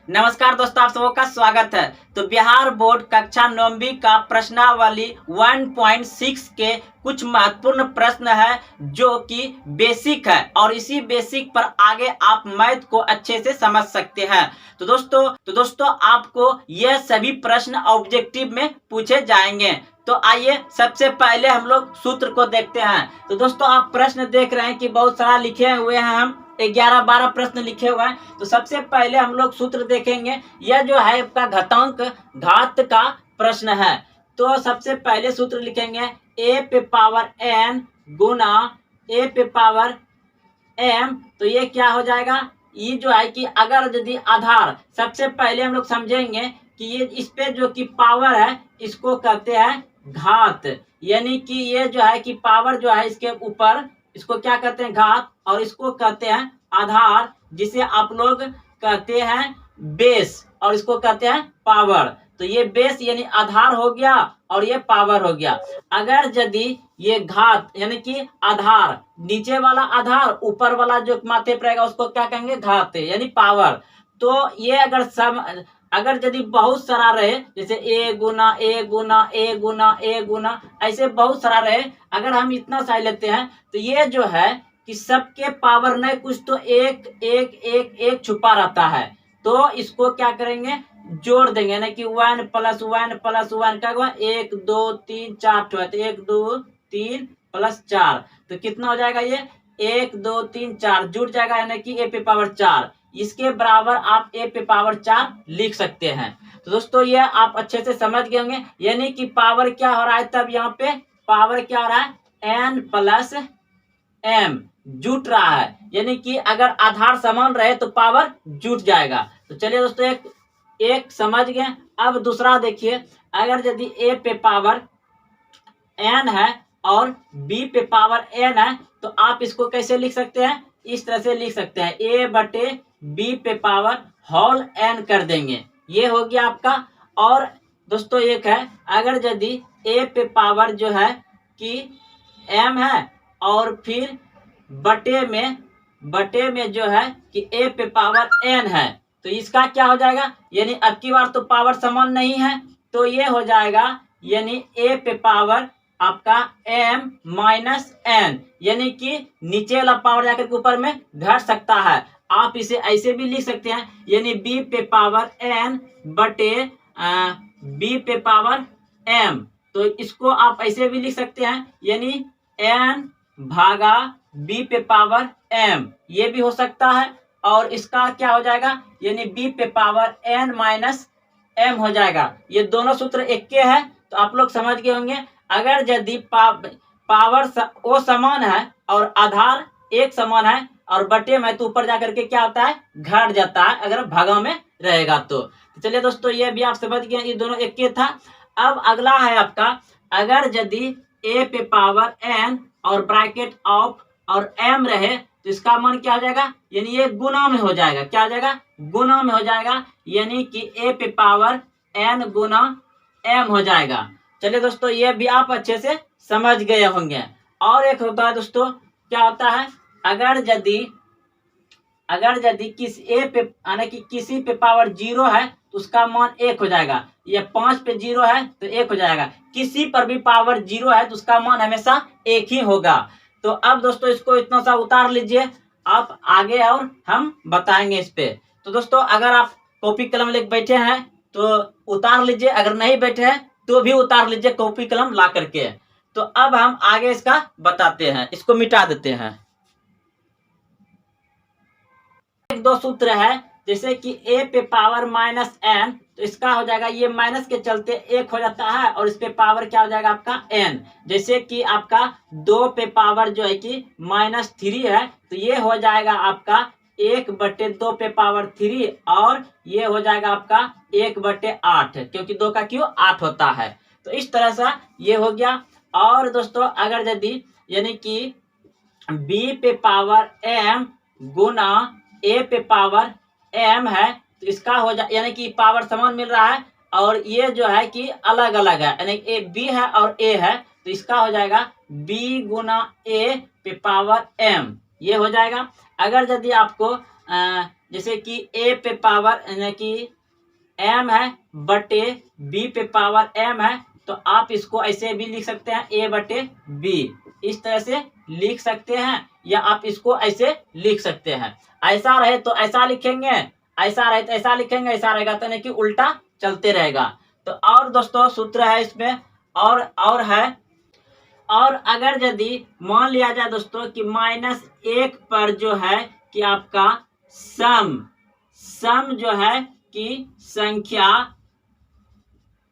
नमस्कार दोस्तों, आप सबों का स्वागत है। तो बिहार बोर्ड कक्षा 9वीं का प्रश्नावली 1.6 के कुछ महत्वपूर्ण प्रश्न है जो कि बेसिक है और इसी बेसिक पर आगे आप मैथ को अच्छे से समझ सकते हैं। तो दोस्तों आपको यह सभी प्रश्न ऑब्जेक्टिव में पूछे जाएंगे। तो आइए सबसे पहले हम लोग सूत्र को देखते हैं। तो दोस्तों आप प्रश्न देख रहे हैं कि बहुत सारा लिखे हुए हैं, हम 11-12 प्रश्न लिखे हुए हैं। तो सबसे पहले हम लोग सूत्र देखेंगे। यह जो है आपका घातांक घात का प्रश्न है। तो सबसे पहले सूत्र लिखेंगे a पे पावर n गुना a पे पावर m। तो ये क्या हो जाएगा, ये जो है कि अगर यदि आधार, सबसे पहले हम लोग समझेंगे कि ये इस पे जो कि पावर है इसको कहते हैं घात, यानी कि ये जो है कि पावर जो है इसके ऊपर, इसको क्या कहते हैं घात, और इसको कहते हैं आधार, जिसे आप लोग कहते हैं बेस, और इसको कहते हैं पावर। तो ये बेस यानी आधार हो गया और ये पावर हो गया। अगर यदि ये घात यानी कि आधार, नीचे वाला आधार, ऊपर वाला जो माथे पर रहेगा उसको क्या कहेंगे घात यानी पावर। तो ये अगर यदि बहुत सारा रहे, जैसे ए गुना ए गुना ए गुना ए गुना, ऐसे बहुत सारा रहे, अगर हम इतना सा लेते हैं तो ये जो है कि सबके पावर में कुछ तो एक एक एक एक छुपा रहता है। तो इसको क्या करेंगे, जोड़ देंगे ना कि 1 + 1 + 1 का 1 2 3 4 तो 1 2 3 + 4, तो कितना हो जाएगा, ये 1 2 3 4 जुड़ जाएगा, यानी कि a पे पावर 4। इसके बराबर आप a पे पावर 4 लिख सकते हैं। तो दोस्तों ये आप अच्छे से समझ गए होंगे, यानी कि पावर क्या हो रहा है, तब यहाँ पे पावर क्या हो रहा है, n + m जुट रहा है, यानी कि अगर आधार समान रहे तो पावर जुट जाएगा। तो चलिए दोस्तों एक समझ गए। अब दूसरा देखिए, अगर यदि a पे पावर n है और b पे पावर n है, तो आप इसको कैसे लिख सकते हैं, इस तरह से लिख सकते हैं, a/b पे पावर होल n कर देंगे, ये हो गया आपका। और दोस्तों एक है, अगर यदि a पे पावर जो है कि m है और फिर बटे में जो है कि a पे पावर n है, तो इसका क्या हो जाएगा, यानी अब की बार तो पावर समान नहीं है, तो ये हो जाएगा यानी a पे पावर आपका m - n, यानी कि नीचे वाला पावर जाकर के ऊपर में घट सकता है। आप इसे ऐसे भी लिख सकते हैं, यानी b पे पावर n बटे b पे पावर m। तो इसको आप ऐसे भी लिख सकते हैं, यानी n भागा b पे पावर m, ये भी हो सकता है। और इसका क्या हो जाएगा, यानी b पे पावर n - m हो जाएगा। ये दोनों सूत्र एक के हैं, तो आप लोग समझ गए होंगे। अगर यदि पावर वो समान है और आधार एक समान है और बटे में, तो ऊपर जाकर के क्या होता है, घट जाता है अगर भागा में रहेगा तो। चलिए दोस्तों ये भी आप समझ गए, ये दोनों एक के था। अब अगला है आपका, अगर यदि a पे पावर n और ब्रैकेट ऑफ और m रहे, तो इसका मान क्या हो जाएगा, यानी ये गुना में हो जाएगा, क्या हो जाएगा, गुना में हो जाएगा, यानी कि a पे पावर n गुना m हो जाएगा। चलिए दोस्तों ये भी आप अच्छे से समझ गए होंगे। और एक होता है दोस्तों, क्या होता है, अगर यदि किसी a पे यानी कि किसी पे पावर 0 है तो उसका मान 1 हो जाएगा, ये 5 पे 0 है तो 1 हो जाएगा, किसी पर भी पावर 0 है तो उसका मान हमेशा 1 ही होगा। तो अब दोस्तों इसको इतना सा उतार लीजिए, आप आगे और हम बताएंगे इस पे। तो दोस्तों अगर आप कॉपी कलम लेके बैठे हैं तो उतार लीजिए, अगर नहीं बैठे हैं तो भी उतार लीजिए कॉपी कलम ला करके। तो अब हम आगे इसका बताते हैं, इसको मिटा देते हैं। एक दो सूत्र है, जैसे कि a पे पावर -n, तो इसका हो जाएगा, ये माइनस के चलते 1 हो जाता है और इस पे पावर क्या हो जाएगा आपका n। जैसे कि आपका 2 पे पावर जो है कि -3 है, तो ये हो जाएगा आपका 1/2 पे पावर 3, और ये हो जाएगा आपका 1/8, क्योंकि 2 का क्यों 8 होता है। तो इस तरह से ये हो गया। और दोस्तों अगर यदि यानी कि b पे पावर m गुना a पे पावर m है, तो इसका हो जाए, यानी कि पावर समान मिल रहा है और ये जो है कि अलग अलग है, यानी a b है और a है, तो इसका हो जाएगा b गुना a पे पावर m, ये हो जाएगा। अगर यदि आपको जैसे कि ए पे पावर यानी कि m है बटे b पे पावर m है, तो आप इसको ऐसे भी लिख सकते हैं a बटे b, इस तरह से लिख सकते हैं, या आप इसको ऐसे लिख सकते हैं। ऐसा रहे तो ऐसा लिखेंगे, ऐसा रहे तो ऐसा लिखेंगे, ऐसा रहेगा तो नहीं कि उल्टा चलते रहेगा। तो और दोस्तों सूत्र है इसमें, और है, और अगर यदि मान लिया जाए दोस्तों कि -1 पर जो है कि आपका सम जो है कि संख्या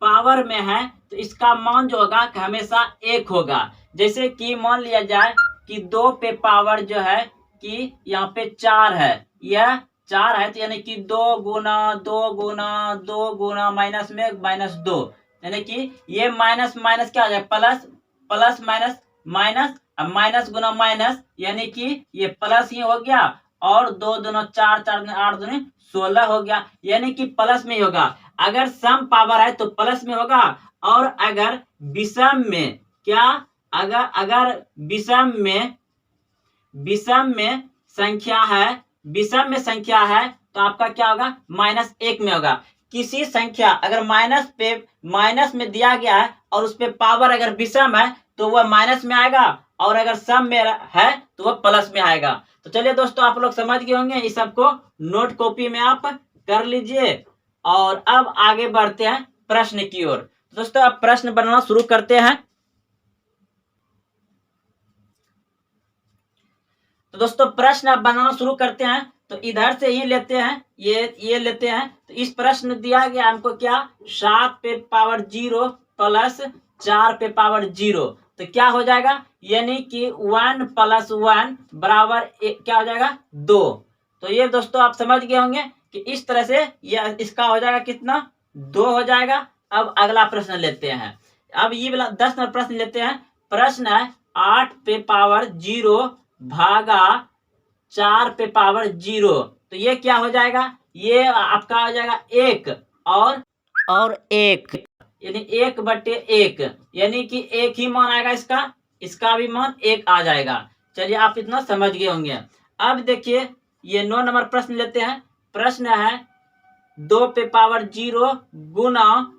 पावर में है, तो इसका मान जो होगा कि हमेशा 1 होगा। जैसे कि मान लिया जाए कि 2 पे पावर जो है कि यहाँ पे 4 है, यह 4 है, तो यानी कि 2 गुना 2 गुना 2 गुना माइनस में -2, यानी कि ये माइनस माइनस क्या हो जाए प्लस, प्लस माइनस माइनस, अब माइनस गुना माइनस यानी कि ये प्लस ही हो गया, और 2 दूना 4, 4 दूना 8 दूनी 16 हो गया, यानी कि प्लस में ही होगा। अगर सम पावर है तो प्लस में होगा, और अगर विषम में क्या, अगर विषम में संख्या है, विषम में संख्या है तो आपका क्या होगा -1 में होगा। किसी संख्या अगर माइनस में दिया गया है और उस पे पावर अगर विषम है तो वह माइनस में आएगा, और अगर सम में है तो वह प्लस में आएगा। तो चलिए दोस्तों आप लोग समझ गए होंगे, इस सबको नोट कॉपी में आप कर लीजिए। और अब आगे बढ़ते हैं प्रश्न की ओर। दोस्तों अब प्रश्न बनाना शुरू करते हैं। तो दोस्तों प्रश्न अब बनाना शुरू करते हैं, तो इधर से ही लेते हैं, ये लेते हैं। तो इस प्रश्न दिया गया हमको क्या, 7 पे पावर 0 प्लस 4 पे पावर 0, तो क्या हो जाएगा, यानी कि 1 + 1 बराबर क्या हो जाएगा 2। तो ये दोस्तों आप समझ गए होंगे कि इस तरह से यह इसका हो जाएगा कितना 2 हो जाएगा। अब अगला प्रश्न लेते हैं, अब ये वाला 10 नंबर प्रश्न लेते हैं। प्रश्न है 8 पे पावर 0 भागा 4 पे पावर 0, तो ये क्या हो जाएगा, ये आपका हो जाएगा 1 और 1, यानी 1 बटे 1, यानी कि 1 ही मान आएगा इसका भी मान 1 आ जाएगा। चलिए आप इतना समझ गए होंगे। अब देखिए ये 9 नंबर प्रश्न लेते हैं। प्रश्न है 2 पे पावर 0 गुना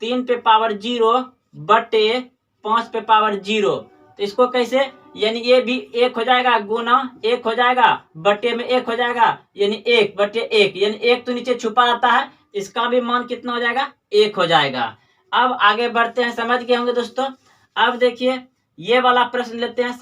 3 पे पावर 0 बटे 5 पे पावर 0, तो इसको कैसे, यानी ये भी 1 हो जाएगा, गुना 1 हो जाएगा, बटे में 1 हो जाएगा, यानी 1 बटे 1, यानी 1 तो नीचे छुपा रहता है, इसका भी मान कितना हो जाएगा 1 हो जाएगा। अब आगे बढ़ते हैं, समझ गए होंगे दोस्तों। अब देखिए ये वाला प्रश्न लेते हैं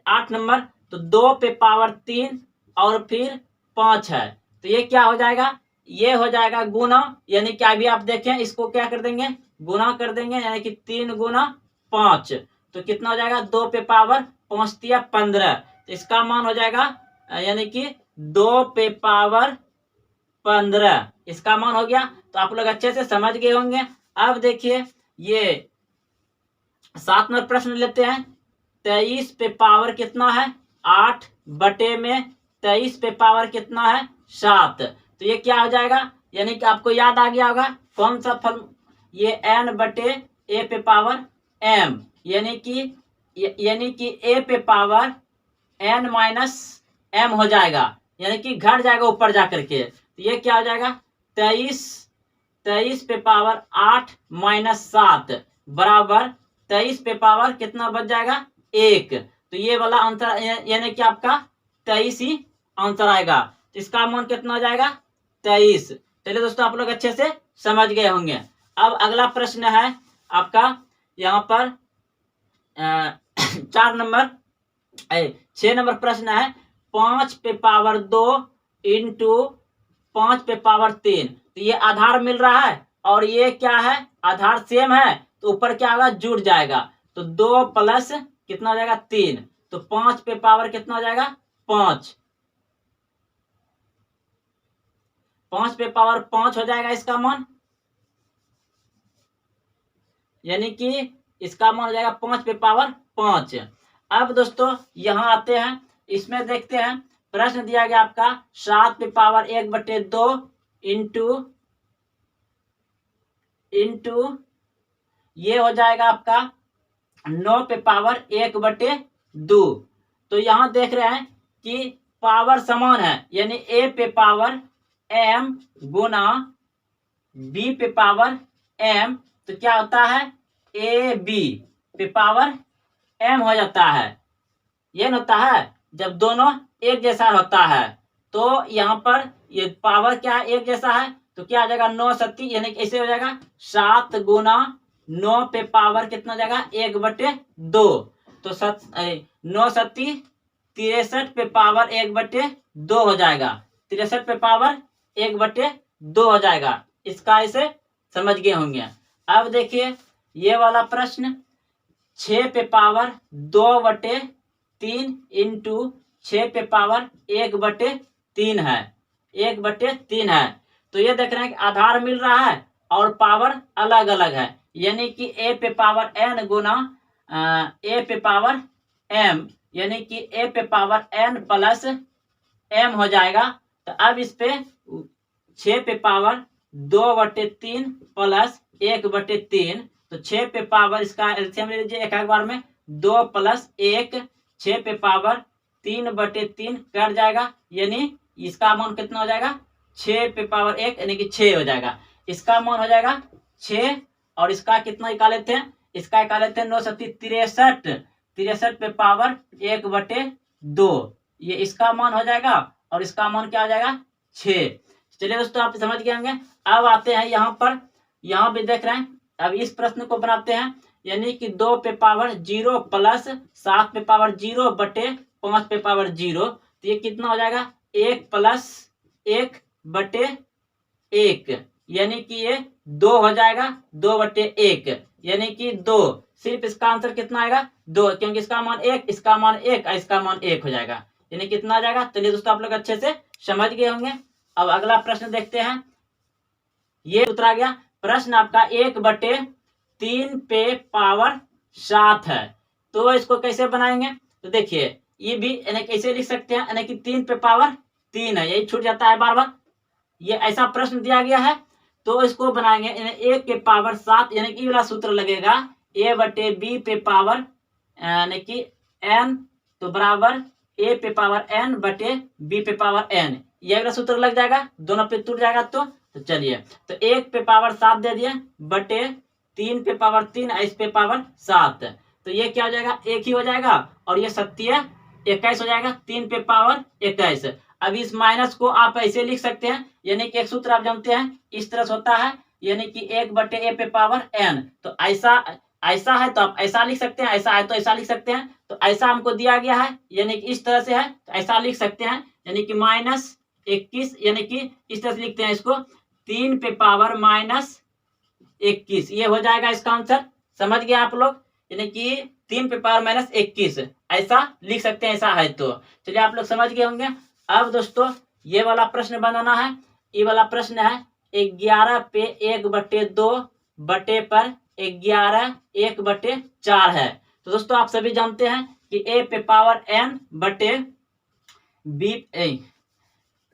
8 नंबर। तो 2 पे पावर 3 और फिर 5 है, तो ये क्या हो जाएगा, ये हो जाएगा गुना, यानी कि अभी आप देखें इसको क्या कर देंगे, गुना कर देंगे, यानी कि 3 गुना 5, तो कितना हो जाएगा 2 पे पावर 5 दिया 15, तो इसका मान हो जाएगा यानी कि 2 पे पावर 15, इसका मान हो गया। तो आप लोग अच्छे से समझ गए होंगे। अब देखिए ये 7 नंबर प्रश्न लेते हैं। 23 पे पावर कितना है 8 बटे में 23 पे पावर कितना है 7, तो ये क्या हो जाएगा, यानी कि आपको याद आ गया होगा कौन सा फल, ये n बटे a पे पावर m, यानी कि a पे पावर n माइनस m हो जाएगा, यानी कि घट जाएगा ऊपर जा करके। तो ये क्या हो जाएगा 23 पे पावर 8 माइनस 7 बराबर 23 पे पावर कितना बच जाएगा 1, तो ये वाला आंसर यानी कि आपका 23 ही आंसर आएगा। तो इसका मान कितना हो जाएगा 23। चलिए दोस्तों आप लोग अच्छे से समझ गए होंगे। अब अगला प्रश्न है आपका यहाँ पर 6 नंबर प्रश्न है 5 पे पावर 2 इंटू 5 पे पावर 3, तो ये आधार मिल रहा है और ये क्या है आधार सेम है, तो ऊपर क्या होगा जुड़ जाएगा, तो 2 प्लस कितना हो जाएगा 3, तो 5 पे पावर कितना हो जाएगा 5 पे पावर 5 हो जाएगा इसका मान, यानी कि इसका मान हो जाएगा 5 पे पावर 5। अब दोस्तों यहां आते हैं, इसमें देखते हैं प्रश्न दिया गया आपका 7 पे पावर 1 बटे 2 इंटू ये हो जाएगा आपका 9 पे पावर 1 बटे 2, तो यहां देख रहे हैं कि पावर समान है, यानी ए पे पावर m गुना b पे पावर m, तो क्या होता है ए बी पे पावर m हो जाता है। ये न होता है जब दोनों एक जैसा होता है, तो यहाँ पर ये पावर क्या है, एक जैसा है, तो क्या आ जाएगा 9 सत्ती, यानी कि ऐसे हो जाएगा 7 गुना 9 पे पावर कितना हो जाएगा 1/2, तो 9 सत्ती 63 पे पावर 1/2 हो जाएगा, 63 पे पावर 1/2 हो जाएगा। इसका ऐसे समझ गए होंगे। अब देखिए ये वाला प्रश्न 6 पे पावर 2/3 इंटू 6 पे पावर 1/3 है, 1/3 है। तो ये देख रहे हैं कि आधार मिल रहा है और पावर अलग अलग है, यानी कि ए पे पावर n गुना ए पे पावर m, यानी कि ए पे पावर n प्लस m हो जाएगा। तो अब इस पे 6 पे पावर 2/3 प्लस 1/3, तो 6 पे पावर इसका एलसीएम ले लीजिए एक बार में, 2 + 1, 6 पे पावर 3/3 कट जाएगा, यानी इसका मान कितना हो जाएगा 6 पे पावर 1, यानी कि 6 हो जाएगा। इसका मान हो जाएगा 6, और इसका कितना निकाल लेते हैं, इसका निकाल लेते हैं 9 सत्ती 63, 63 पे पावर 1/2, ये इसका मान हो जाएगा, और इसका मान क्या हो जाएगा 6। चलिए दोस्तों आप समझ गए होंगे। अब आते हैं यहाँ पर, यहाँ भी देख रहे हैं। अब इस प्रश्न को बनाते हैं, यानी कि 2 पे पावर 0 प्लस 7 पे पावर 0/5 पे पावर 0, तो ये कितना हो जाएगा 1 + 1/1, यानी कि ये 2 हो जाएगा, 2/1, यानी कि 2। सिर्फ इसका आंसर कितना आएगा 2, क्योंकि इसका मान 1, इसका मान 1, इसका मान 1 हो जाएगा, यानी कितना आ जाएगा। चलिए दोस्तों आप लोग अच्छे से समझ गए होंगे। अब अगला प्रश्न देखते हैं। ये उत्तर आ गया प्रश्न आपका 1/3 पे पावर 7 है, तो इसको कैसे बनाएंगे, तो देखिए ये भी यानी कैसे लिख सकते हैं, यानी कि 3 पे पावर 3 है, यही छूट जाता है बार बार। ये ऐसा प्रश्न दिया गया है, तो इसको बनाएंगे 1 के पावर 7, यानी कि वाला सूत्र लगेगा a/b पे पावर यानी कि n, तो बराबर a पे पावर n बटे b पे पावर n, ये वाला सूत्र लग जाएगा, दोनों पे टूट जाएगा। तो चलिए, तो 1 पे पावर 7 दे दिए बटे 3 पे पावर 3, इस पे पावर 7, तो ये क्या हो जाएगा 1 ही हो जाएगा, और ये 7 21 हो जाएगा, 3 पे पावर 21। अब इस माइनस को आप ऐसे लिख सकते हैं, यानी कि एक सूत्र आप जानते हैं इस तरह से होता है, यानी कि 1/a पे पावर n, तो ऐसा है तो आप ऐसा लिख सकते हैं, ऐसा है तो ऐसा लिख सकते हैं। तो ऐसा हमको दिया गया है, यानी कि इस तरह से है, तो ऐसा लिख सकते हैं, यानी कि -21, यानी कि इस तरह से लिखते हैं इसको 3 पे पावर -21, ये हो जाएगा इसका आंसर। समझ गए आप लोग, यानी कि 3 पे पावर -21 ऐसा लिख सकते हैं, ऐसा है तो। चलिए आप लोग समझ गए होंगे। अब दोस्तों ये वाला प्रश्न बनाना है। ये वाला प्रश्न है 11 पे 1/2 बटे पर 11 1/4 है। तो दोस्तों आप सभी जानते हैं कि a पे पावर n बटे b,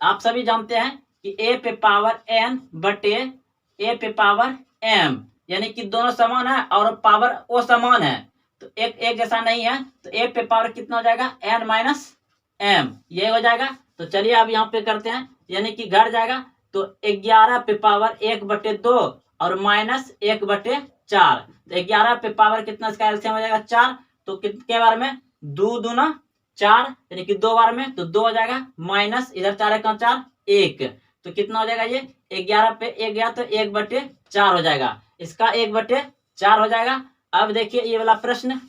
आप सभी जानते हैं कि a पे पावर n बटे a पे पावर m, यानी कि दोनों समान है और पावर वो समान है, तो एक जैसा नहीं है, तो a पे पावर कितना हो जाएगा n माइनस m, ये हो जाएगा। तो चलिए अब यहाँ पे करते हैं, यानी कि घट जाएगा, तो 11 पे पावर 1/2 और -1/4, तो 11 पे पावर कितना, इसका एलसीएम हो जाएगा 4, तो कितने बार में 2 दूना 4, यानी कि 2 बार में, तो 2 हो जाएगा, माइनस इधर 4 का 4 1, तो कितना हो जाएगा ये 11 पे 1 गया तो 1/4 हो जाएगा, इसका 1/4 हो जाएगा। अब देखिए ये वाला प्रश्न,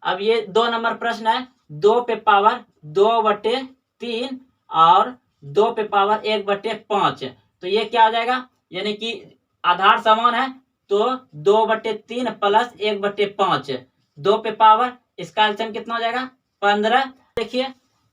अब ये 2 नंबर प्रश्न है, 2 पे पावर 2/3 और 2 पे पावर 1/5, तो ये क्या हो जाएगा, यानी कि आधार समान है, तो 2/3 प्लस 1/5, 2 पे पावर, इसका एलसीएम कितना हो जाएगा 15। देखिए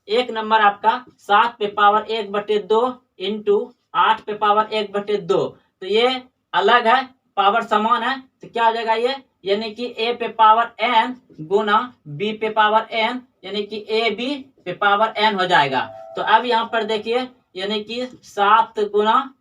एक नंबर आपका 7 पे पावर 1/2 इंटू 8 पे पावर 1/2, तो ये अलग है, पावर समान है, तो क्या हो जाएगा ये, यानी कि a पे पावर n गुना b पे पावर n, यानी कि a b पे पावर n हो जाएगा। तो अब यहाँ पर देखिए, यानी कि 7 गुना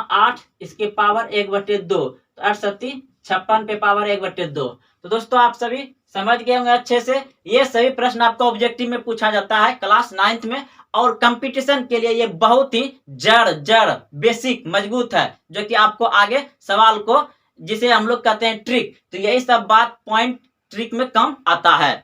8 इसके पावर 1/2, तो 8 × 7 = 56 पे पावर 1/2, तो दोस्तों आप सभी समझ गए होंगे अच्छे से। ये सभी प्रश्न आपका ऑब्जेक्टिव में पूछा जाता है क्लास 9th में, और कंपटीशन के लिए ये बहुत ही जड़ बेसिक मजबूत है, जो कि आपको आगे सवाल को, जिसे हम लोग कहते हैं ट्रिक, तो यही सब बात पॉइंट ट्रिक में कम आता है।